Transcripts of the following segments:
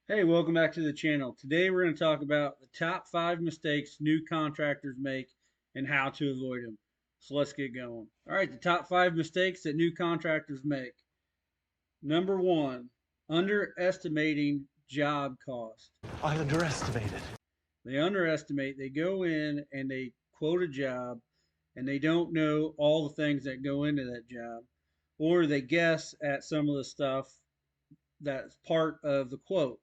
Hey, welcome back to the channel. Today we're going to talk about the top 5 mistakes new contractors make and how to avoid them. So let's get going. All right, the top 5 mistakes that new contractors make. Number 1, underestimating job cost. I underestimated. They underestimate, they go in and they quote a job and they don't know all the things that go into that job, or they guess at some of the stuff that's part of the quote,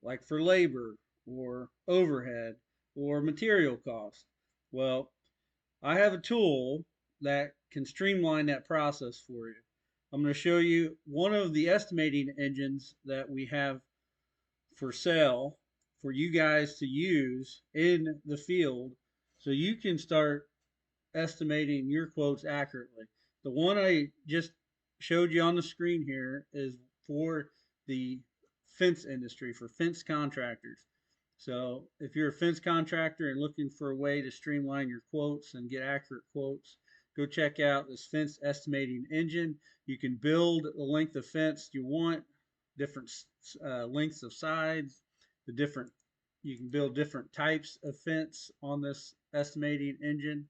like for labor or overhead or material costs. Well, I have a tool that can streamline that process for you. I'm going to show you one of the estimating engines that we have for sale for you guys to use in the field so you can start estimating your quotes accurately. The one I just showed you on the screen here is for the fence industry, for fence contractors. So if you're a fence contractor and looking for a way to streamline your quotes and get accurate quotes, go check out this fence estimating engine. You can build the length of fence you want, different lengths of sides, the different you can build different types of fence on this estimating engine.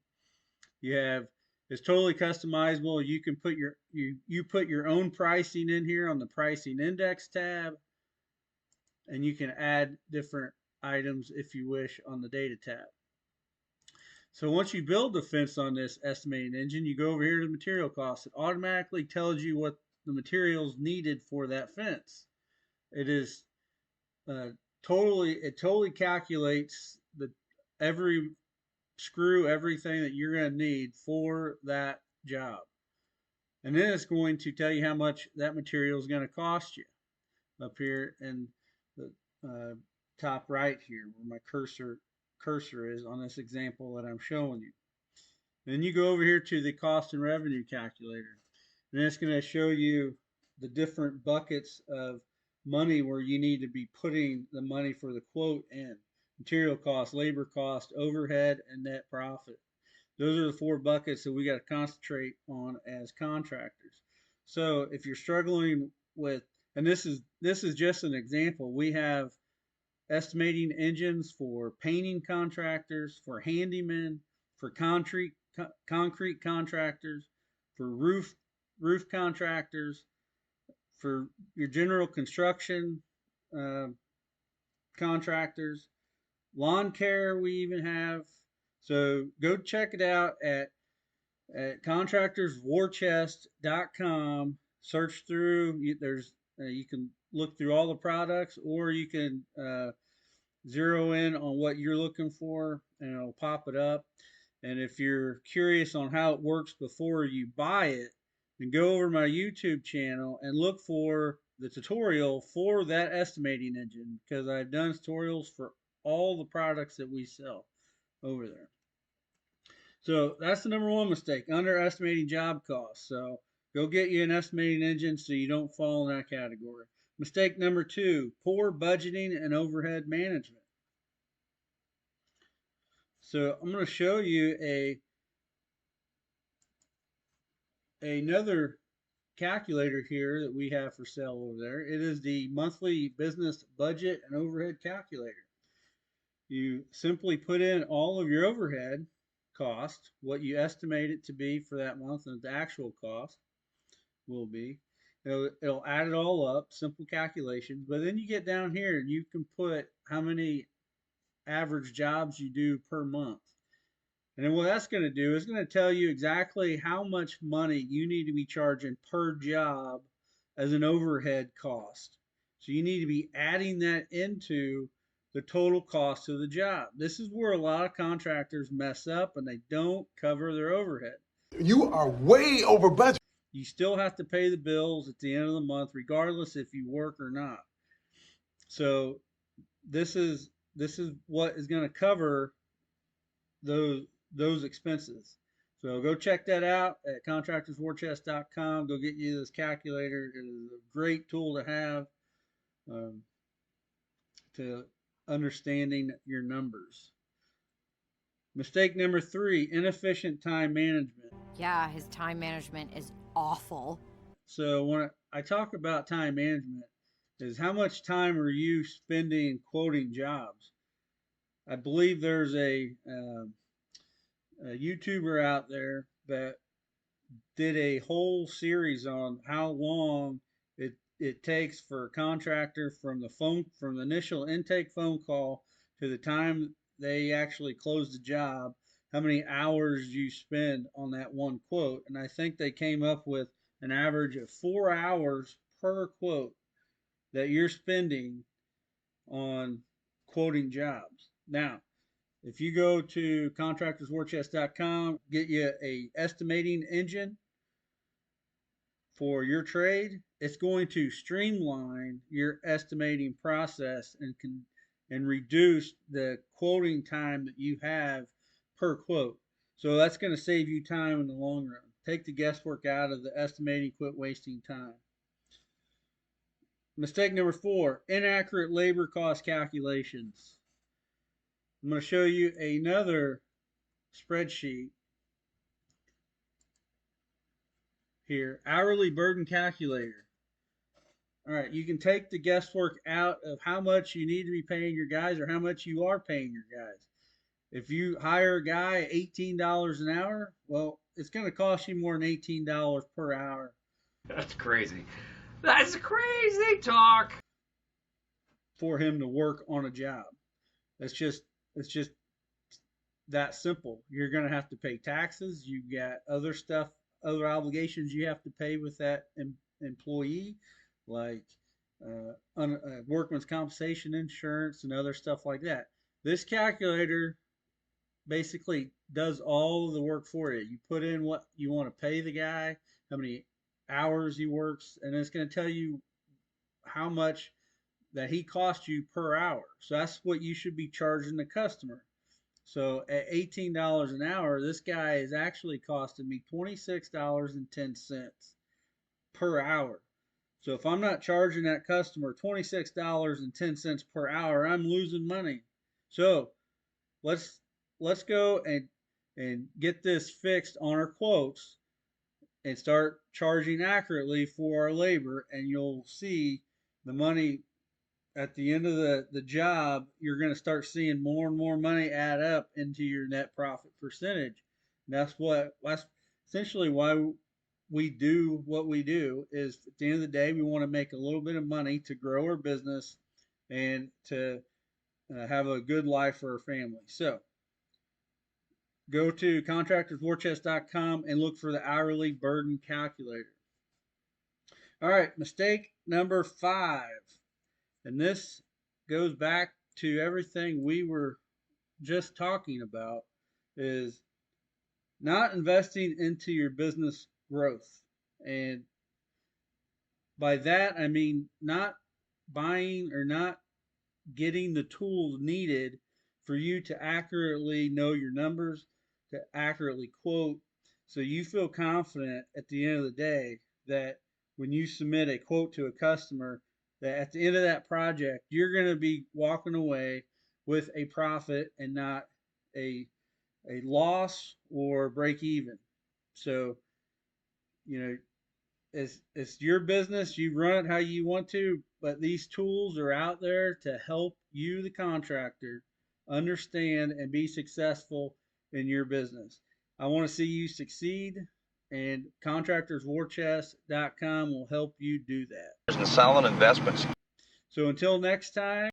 You have It's totally customizable. You can put you put your own pricing in here on the pricing index tab, and you can add different items if you wish on the data tab. So once you build the fence on this estimating engine, you go over here to material costs. It automatically tells you what the materials needed for that fence. It is it totally calculates the every screw, everything that you're going to need for that job. And then it's going to tell you how much that material is going to cost you up here in the top right here where my cursor is on this example that I'm showing you. Then you go over here to the cost and revenue calculator, and it's going to show you the different buckets of money where you need to be putting the money for the quote in: material cost, labor cost, overhead, and net profit. Those are the 4 buckets that we got to concentrate on as contractors. So if you're struggling with, and this is just an example, we have estimating engines for painting contractors, for handymen, for concrete contractors, for roof contractors, for your general construction uh, contractors, lawn care. We even have. So go check it out at contractorswarchest.com. Search through. You can look through all the products, or you can zero in on what you're looking for, and it'll pop it up. And if you're curious on how it works before you buy it, then go over to my YouTube channel and look for the tutorial for that estimating engine, because I've done tutorials for all the products that we sell over there. So that's the number 1 mistake, underestimating job costs. So go get you an estimating engine so you don't fall in that category. Mistake number 2, poor budgeting and overhead management. So I'm going to show you another calculator here that we have for sale over there. It is the monthly business budget and overhead calculator. You simply put in all of your overhead cost, what you estimate it to be for that month, and the actual cost will be. It'll add it all up, simple calculations. But then you get down here and you can put how many average jobs you do per month. And then what that's going to do is going to tell you exactly how much money you need to be charging per job as an overhead cost. So you need to be adding that into the total cost of the job. This is where a lot of contractors mess up, and they don't cover their overhead. You are way over budget. You still have to pay the bills at the end of the month, regardless if you work or not. So this is what is going to cover those expenses. So go check that out at contractorswarchest.com. Go get you this calculator. It is a great tool to have to understanding your numbers. Mistake number 3, inefficient time management. Yeah, his time management is awful. So when I talk about time management, is how much time are you spending quoting jobs? I believe there's a YouTuber out there that did a whole series on how long it takes for a contractor from the initial intake phone call to the time they actually close the job, how many hours you spend on that one quote. And I think they came up with an average of 4 hours per quote that you're spending on quoting jobs. Now, if you go to contractorswarchest.com, get you a estimating engine for your trade, it's going to streamline your estimating process and reduce the quoting time that you have per quote. So that's going to save you time in the long run. Take the guesswork out of the estimating, quit wasting time. Mistake number 4, inaccurate labor cost calculations. I'm going to show you another spreadsheet here, hourly burden calculator. All right, you can take the guesswork out of how much you need to be paying your guys or how much you are paying your guys. If you hire a guy at $18 an hour, well, it's going to cost you more than $18 per hour. That's crazy. That's crazy talk. For him to work on a job. It's just that simple. You're going to have to pay taxes. You got other stuff, other obligations you have to pay with that employee, like workman's compensation insurance and other stuff like that. This calculator basically does all of the work for you. You put in what you want to pay the guy, how many hours he works, and it's going to tell you how much that he costs you per hour. So that's what you should be charging the customer. So at $18 an hour, this guy is actually costing me $26.10 per hour. So if I'm not charging that customer $26.10 per hour, I'm losing money. So let's go and get this fixed on our quotes and start charging accurately for our labor, and you'll see the money at the end of the job. You're going to start seeing more and more money add up into your net profit percentage. And that's essentially why we do what we do. Is at the end of the day, we want to make a little bit of money to grow our business and to have a good life for our family. So go to contractorswarchest.com and look for the hourly burden calculator. All right, mistake number 5. And this goes back to everything we were just talking about, is not investing into your business growth. And by that, I mean not buying or not getting the tools needed for you to accurately know your numbers, to accurately quote, so you feel confident at the end of the day that when you submit a quote to a customer, that at the end of that project, you're going to be walking away with a profit and not a loss or break even. So, it's your business. You run it how you want to, but these tools are out there to help you, the contractor, understand and be successful in your business. I want to see you succeed, and contractorswarchest.com will help you do that. Solid investments. So until next time.